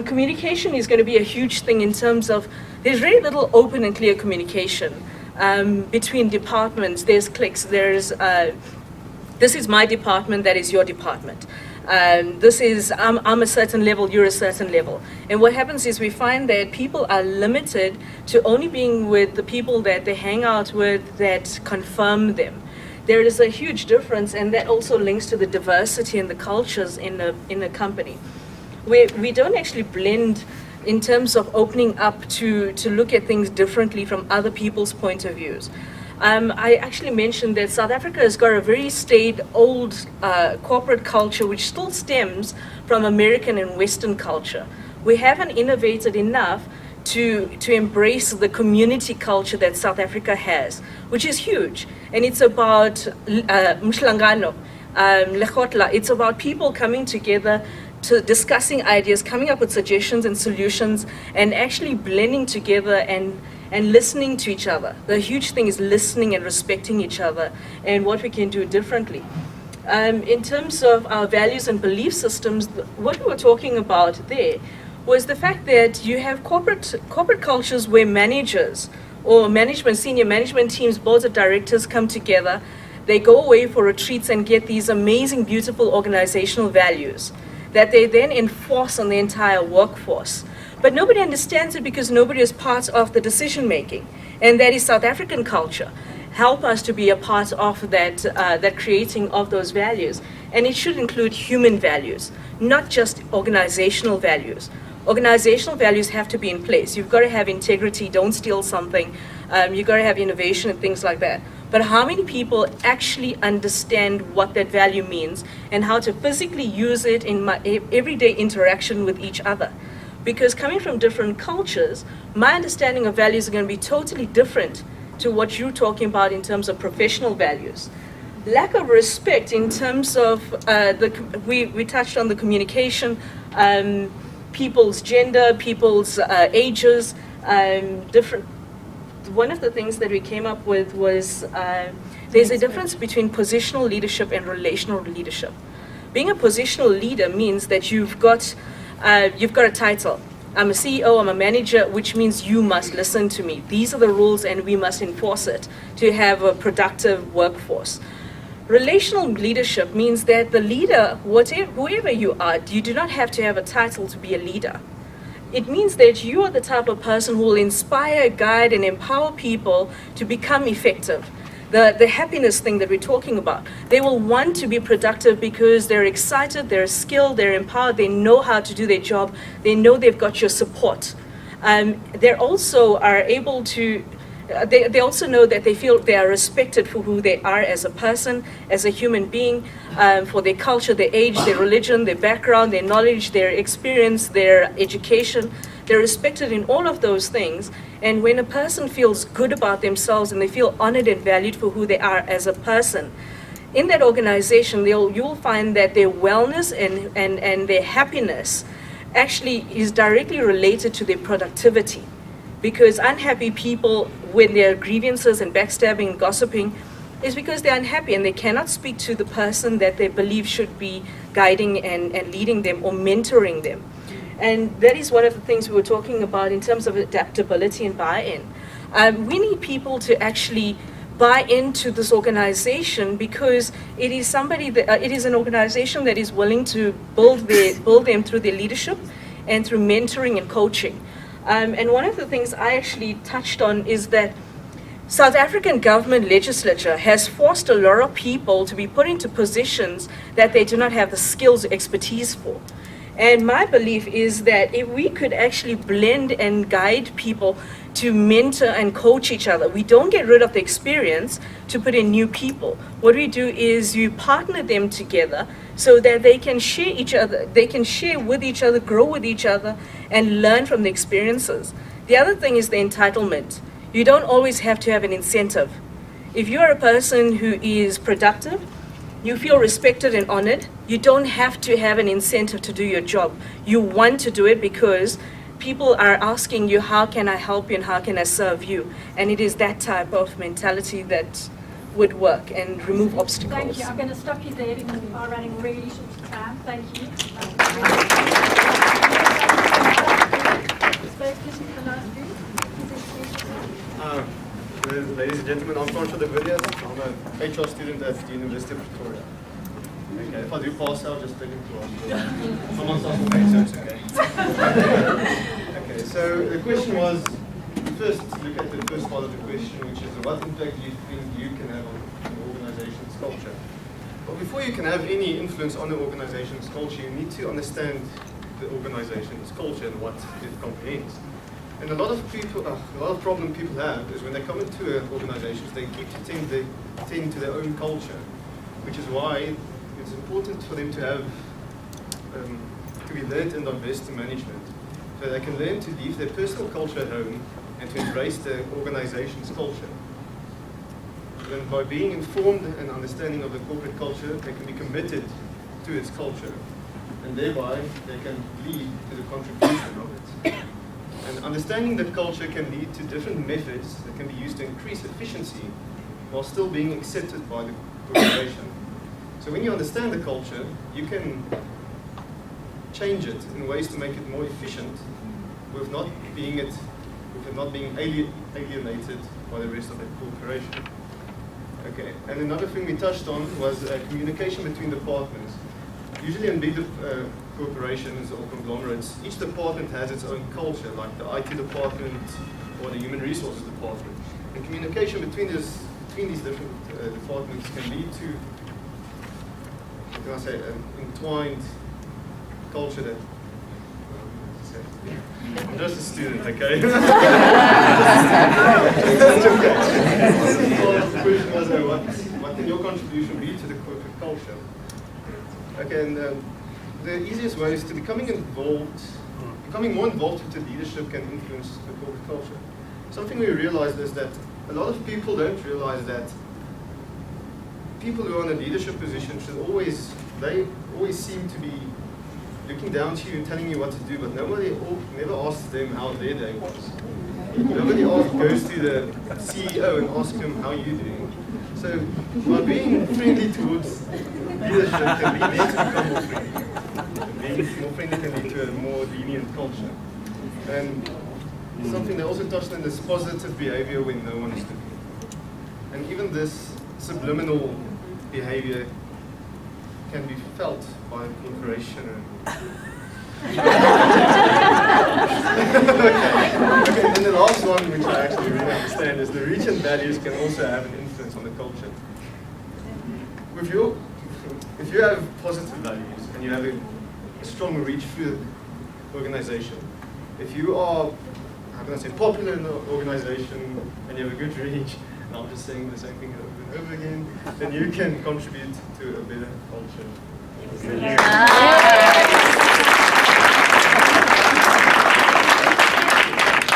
Communication is going to be a huge thing in terms of, there's very little open and clear communication between departments. There's cliques, there's this is my department, that is your department. This is, I'm a certain level, you're a certain level. And what happens is we find that people are limited to only being with the people that they hang out with that confirm them. There is a huge difference, and that also links to the diversity and the cultures in a company. We don't actually blend in terms of opening up to look at things differently from other people's point of views. I actually mentioned that South Africa has got a very staid, old corporate culture which still stems from American and Western culture. We haven't innovated enough to embrace the community culture that South Africa has, which is huge. And it's about mhlangano, lekotla. It's about people coming together to discussing ideas, coming up with suggestions and solutions, and actually blending together and listening to each other. The huge thing is listening and respecting each other and what we can do differently. In terms of our values and belief systems, what we were talking about there was the fact that you have corporate cultures where managers or senior management teams, boards of directors come together, they go away for retreats and get these amazing, beautiful organizational values that they then enforce on the entire workforce. But nobody understands it because nobody is part of the decision making. And that is South African culture. Help us to be a part of that creating of those values. And it should include human values, not just organizational values. Organizational values have to be in place. You've got to have integrity, don't steal something. You've got to have innovation and things like that. But how many people actually understand what that value means and how to physically use it in my everyday interaction with each other? Because coming from different cultures, my understanding of values are going to be totally different to what you're talking about in terms of professional values. Lack of respect in terms of, we touched on the communication, people's gender, people's ages, different. One of the things that we came up with was there's a difference between positional leadership and relational leadership. Being a positional leader means that you've got a title. I'm a CEO, I'm a manager, which means you must listen to me. These are the rules and we must enforce it to have a productive workforce. Relational leadership means that the leader, whoever you are, you do not have to have a title to be a leader. It means that you are the type of person who will inspire, guide, and empower people to become effective. The happiness thing that we're talking about. They will want to be productive because they're excited, they're skilled, they're empowered, they know how to do their job, they know they've got your support. They also are able to, they also know that they feel they are respected for who they are as a person, as a human being, for their culture, their age, their religion, their background, their knowledge, their experience, their education. They're respected in all of those things. And when a person feels good about themselves and they feel honored and valued for who they are as a person, in that organization, you'll find that their wellness and their happiness actually is directly related to their productivity. Because unhappy people, when there are grievances and backstabbing and gossiping, is because they're unhappy and they cannot speak to the person that they believe should be guiding and leading them or mentoring them. And that is one of the things we were talking about in terms of adaptability and buy-in. We need people to actually buy into this organization because it is it is an organization that is willing to build them through their leadership and through mentoring and coaching. And one of the things I actually touched on is that South African government legislature has forced a lot of people to be put into positions that they do not have the skills or expertise for. And my belief is that if we could actually blend and guide people to mentor and coach each other, we don't get rid of the experience to put in new people. What we do is you partner them together so that they can share with each other, grow with each other, and learn from the experiences. The other thing is the entitlement. You don't always have to have an incentive. If you're a person who is productive, you feel respected and honored, you don't have to have an incentive to do your job. You want to do it because people are asking you, how can I help you and how can I serve you? And it is that type of mentality that would work and remove obstacles. Thank you. I'm going to stop you there because we are running really short of time. Thank you. Ladies and gentlemen, I'm Concha de Villiers. I'm an HR student at the University of Pretoria. Okay, if I do pass out, just take it to us. Someone starts with me, so it's okay. Okay, so the question was, first look at the first part of the question, which is what impact do you think you can have on an organization's culture? Well, before you can have any influence on the organization's culture, you need to understand the organization's culture and what it comprehends. And a lot of people, a lot of problem people have is when they come into organizations, they keep to tend to their own culture, which is why it's important for them to have, to be led and diverse to management. So they can learn to leave their personal culture at home and to embrace the organization's culture. Then by being informed and understanding of the corporate culture, they can be committed to its culture. And thereby, they can lead to the contribution of it. And understanding that culture can lead to different methods that can be used to increase efficiency while still being accepted by the corporation. So when you understand the culture, you can change it in ways to make it more efficient with not being alienated by the rest of the corporation. Okay, and another thing we touched on was communication between departments. Usually in big corporations or conglomerates, each department has its own culture, like the IT department or the human resources department. And communication between these different departments can lead to, what can I say, an entwined culture that. I'm just a student, okay? It's okay. The question was, what can your contribution be to the corporate culture? Okay, and the easiest way is to becoming more involved with the leadership can influence the corporate culture. Something we realized is that a lot of people don't realize that people who are in a leadership position they always seem to be looking down to you and telling you what to do, but nobody never asks them how their day was. Nobody goes to the CEO and asks him how you're doing. So by being friendly towards leadership can lead them to become more friendly. Being more friendly can lead to a more lenient culture. And something they also touched on is positive behavior when no one is looking. And even this subliminal behavior can be felt by a corporation. Okay, and the last one, which I actually really understand, is the reach and values can also have an influence on the culture. If you have positive values and you have a strong reach through the organization, if you are, how can I say, popular in the organization and you have a good reach, and I'm just saying the same thing over and over again, then you can contribute to a better culture.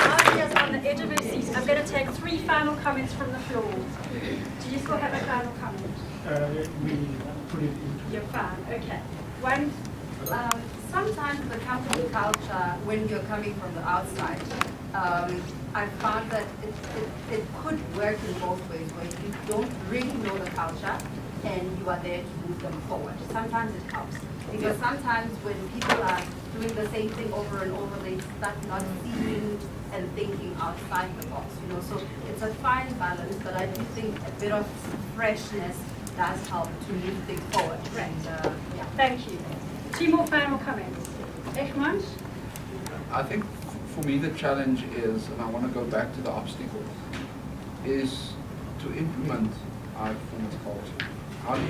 Arvia's on the edge of her seat. I'm going to take 3 final comments from the floor. Do you still have a final comment? We put it into. You're fine. Okay. One. Sometimes the company culture, when you're coming from the outside, I found that it could work in both ways, where you don't really know the culture and you are there to move them forward. Sometimes it helps, because sometimes when people are doing the same thing over and over, they start not seeing and thinking outside the box, so it's a fine balance, but I do think a bit of freshness does help to move things forward. Right. And, yeah. Thank you. 2 more final comments. Egmont? I think for me the challenge is, and I want to go back to the obstacles, is to implement high performance culture. How do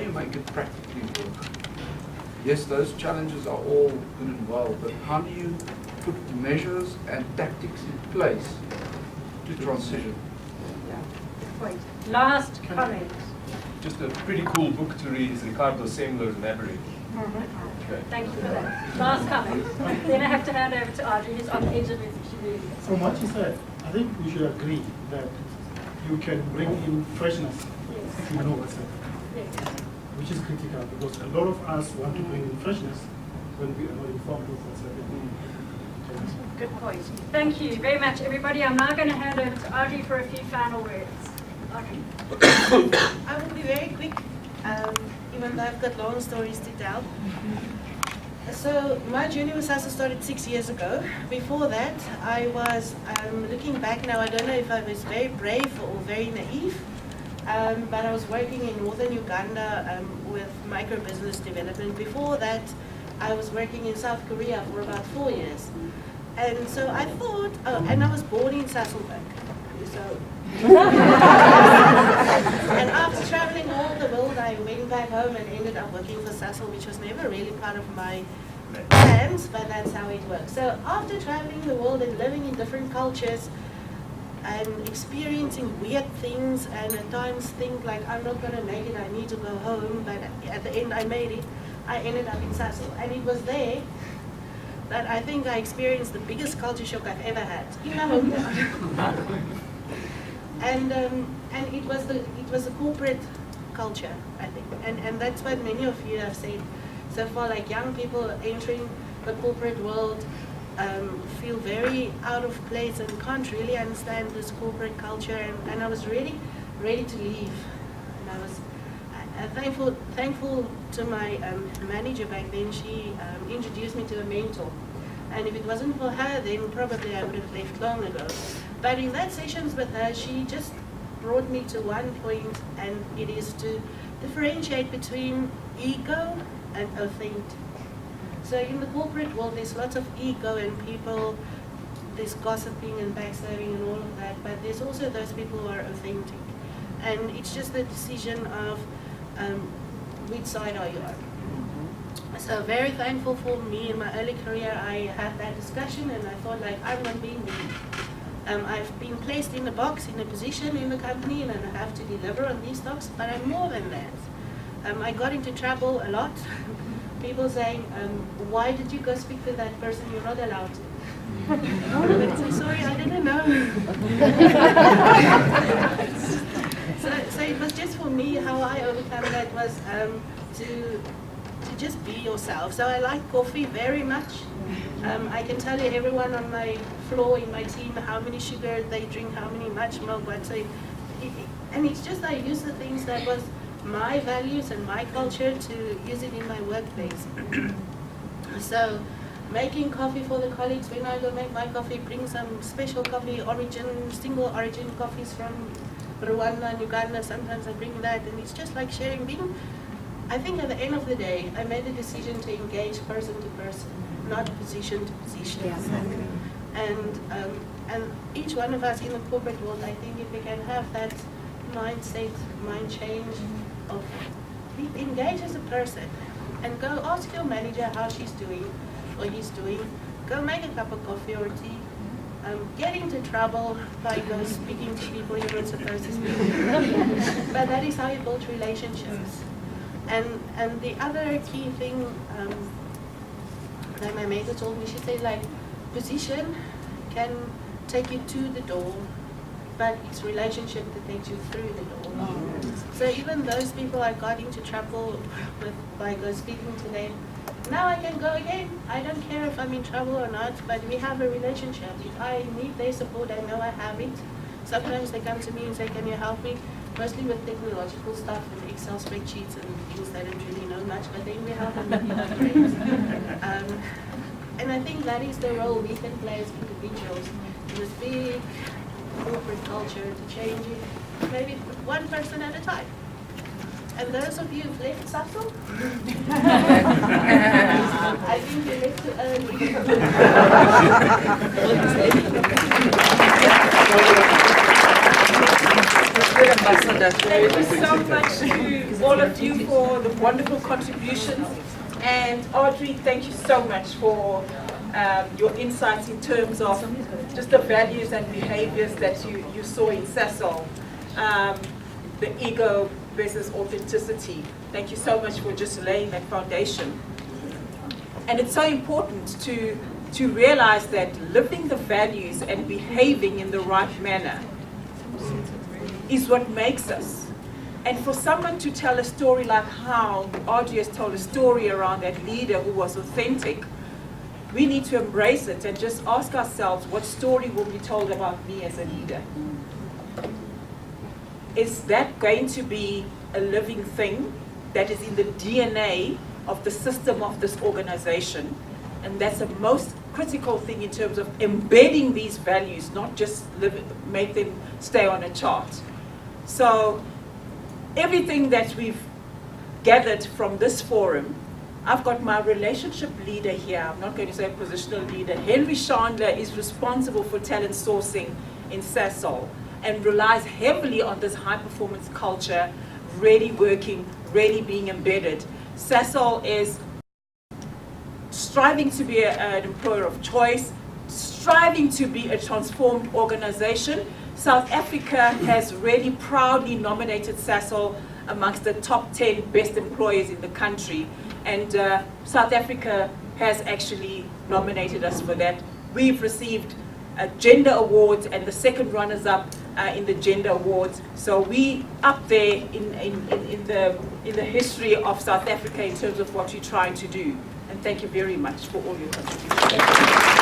you make it practically work? Yes, those challenges are all good and well, but how do you put measures and tactics in place to transition? Wait. Last comment. Just a pretty cool book to read is Ricardo Semler's Maverick. Okay. Thank you for that. Last comment. Then I have to hand over to Audrey, who's on the edge of it. From what you said, I think we should agree that you can bring in freshness if you know what's happening, which is critical, because a lot of us want to bring in freshness when we are not informed of what's happening. Good point. Thank you very much, everybody. I'm now going to hand over to Audrey for a few final words. Audrey. I will be very quick, even though I've got long stories to tell. So my journey with Sasol started 6 years ago. Before that, I was, looking back now, I don't know if I was very brave or very naive. but I was working in northern Uganda with micro-business development. Before that, I was working in South Korea for about 4 years. And so I thought, and I was born in Sasol. So and after traveling all the world, I went back home and ended up working for Sasol, which was never really part of my plans, but that's how it works. So after traveling the world and living in different cultures and experiencing weird things, and at times think like, I'm not going to make it, I need to go home, but at the end I made it, I ended up in Sasol. And it was there that I think I experienced the biggest culture shock I've ever had in my hometown. And it was a corporate culture, I think, and that's what many of you have said so far. Like young people entering the corporate world feel very out of place and can't really understand this corporate culture. And I was really ready to leave, and I was thankful to my manager back then. She introduced me to a mentor, and if it wasn't for her, then probably I would have left long ago. But in that sessions with her, she just brought me to one point, and it is to differentiate between ego and authentic. So in the corporate world, there's lots of ego and people, there's gossiping and backstabbing and all of that, but there's also those people who are authentic. And it's just the decision of which side are you on. So very thankful for me in my early career, I had that discussion, and I thought like, I'm not being me. I've been placed in a box, in a position in the company, and I have to deliver on these talks, but I'm more than that. I got into trouble a lot. People saying, why did you go speak to that person? You're not allowed to. But I'm sorry, I didn't know. So it was just for me, how I overcome that was to just be yourself. So I like coffee very much. I can tell you everyone on my floor in my team how many sugar they drink, how much milk, what. So and it's just I use the things that was my values and my culture to use it in my workplace. So making coffee for the colleagues, when I go make my coffee, bring some special coffee, single origin coffees from Rwanda and Uganda. Sometimes I bring that, and it's just like sharing. I think at the end of the day, I made the decision to engage person to person, not position to position. Yeah, exactly. And each one of us in the corporate world, I think if we can have that mindset, mind change of engage as a person, and go ask your manager how she's doing or he's doing. Go make a cup of coffee or tea. Get into trouble by go speaking to people you're not supposed to speak to. But that is how you build relationships. And the other key thing that my mentor told me, she said like, position can take you to the door, but it's relationship that takes you through the door. So even those people I got into trouble with by go speaking to them, now I can go again. I don't care if I'm in trouble or not, but we have a relationship. If I need their support, I know I have it. Sometimes they come to me and say, can you help me? Mostly with technological stuff and Excel spreadsheets and things I don't really know much, but then we help them with upgrades. And I think that is the role we can play as individuals in this big corporate culture to change it, maybe one person at a time. And those of you who've left Sasol, I think you left too early. Thank you so much to all of you for the wonderful contributions. And Audrey, thank you so much for your insights in terms of just the values and behaviors that you saw in Sasol, the ego versus authenticity. Thank you so much for just laying that foundation. And it's so important to realize that living the values and behaving in the right manner is what makes us. And for someone to tell a story like how Audrey has told a story around that leader who was authentic, we need to embrace it and just ask ourselves, what story will be told about me as a leader? Is that going to be a living thing that is in the DNA of the system of this organization? And that's the most critical thing in terms of embedding these values, not just make them stay on a chart. So everything that we've gathered from this forum, I've got my relationship leader here. I'm not going to say positional leader. Henry Chandler is responsible for talent sourcing in Sasol and relies heavily on this high performance culture, really working, really being embedded. Sasol is striving to be an employer of choice, striving to be a transformed organization. South Africa has really proudly nominated Sasol amongst the top 10 best employers in the country. And South Africa has actually nominated us for that. We've received gender awards and the second runners-up in the gender awards. So we up there in the history of South Africa in terms of what we're trying to do. And thank you very much for all your contributions.